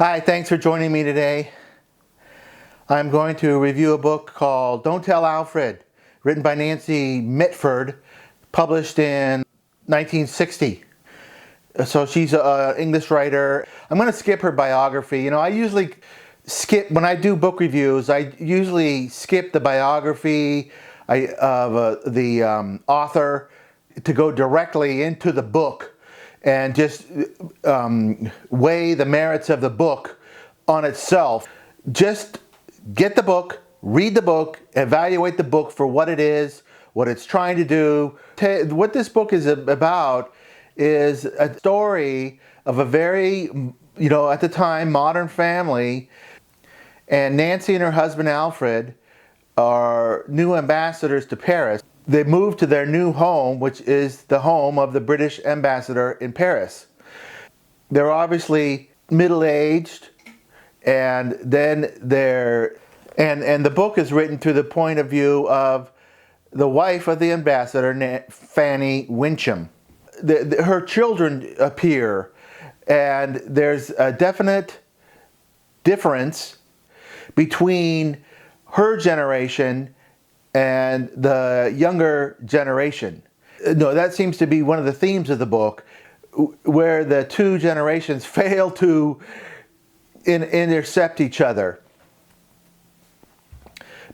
Hi, thanks for joining me today. I'm going to review a book called Don't Tell Alfred, written by Nancy Mitford, published in 1960. So she's an English writer. I'm going to skip her biography. I usually skip, when I do book reviews, I usually skip the biography of the author to go directly into the book and just weigh the merits of the book on itself. Just get the book, read the book, evaluate the book for what it is, what it's trying to do. What this book is about is a story of a very, at the time, modern family. And Nancy and her husband Alfred are new ambassadors to Paris. They moved to their new home, which is the home of the British ambassador in Paris. They're obviously middle-aged, and then and the book is written through the point of view of the wife of the ambassador, Fanny Wincham. Her children appear, and there's a definite difference between her generation and the younger generation. No, that seems to be one of the themes of the book, where the two generations fail to intercept each other.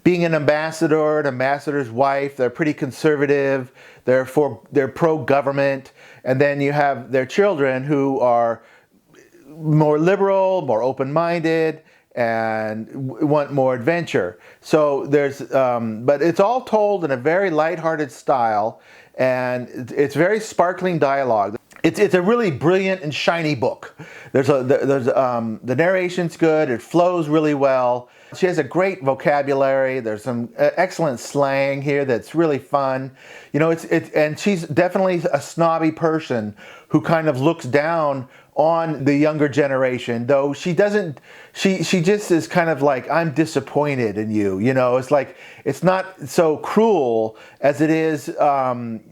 Being an ambassador's wife, they're pretty conservative, they're pro-government, and then you have their children who are more liberal, more open-minded, and want more adventure. So there's, but it's all told in a very lighthearted style, and it's very sparkling dialogue. It's a really brilliant and shiny book. The narration's good. It flows really well. She has a great vocabulary. There's some excellent slang here that's really fun. And she's definitely a snobby person who kind of looks down on the younger generation, though she doesn't, she just is kind of like, I'm disappointed in you. It's like, it's not so cruel as it is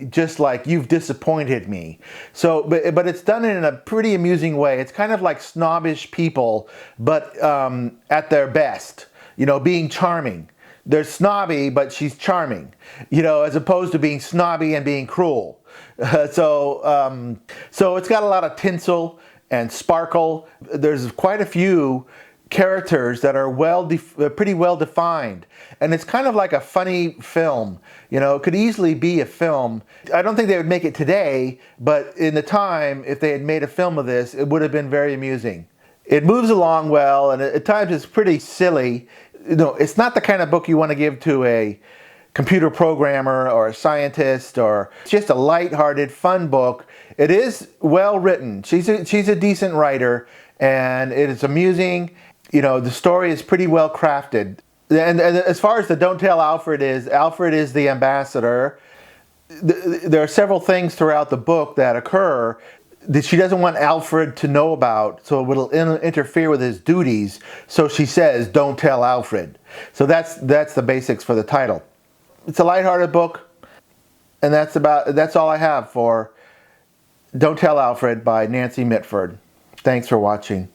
just like, you've disappointed me. So, but it's done in a pretty amusing way. It's kind of like snobbish people, but at their best, being charming. They're snobby, but she's charming, as opposed to being snobby and being cruel. So it's got a lot of tinsel and sparkle. There's quite a few characters that are pretty well defined, and it's kind of like a funny film. It could easily be a film. I don't think they would make it today, but in the time, if they had made a film of this, it would have been very amusing. It moves along well, and at times it's pretty silly. It's not the kind of book you want to give to a computer programmer or a scientist, or it's just a light-hearted, fun book. It is well written. She's a decent writer, and it is amusing. The story is pretty well crafted. And as far as the Don't Tell Alfred is the ambassador. There are several things throughout the book that occur that she doesn't want Alfred to know about, so it will interfere with his duties. So she says, "Don't tell Alfred." So that's the basics for the title. It's a lighthearted book, and that's all I have for Don't Tell Alfred by Nancy Mitford. Thanks for watching.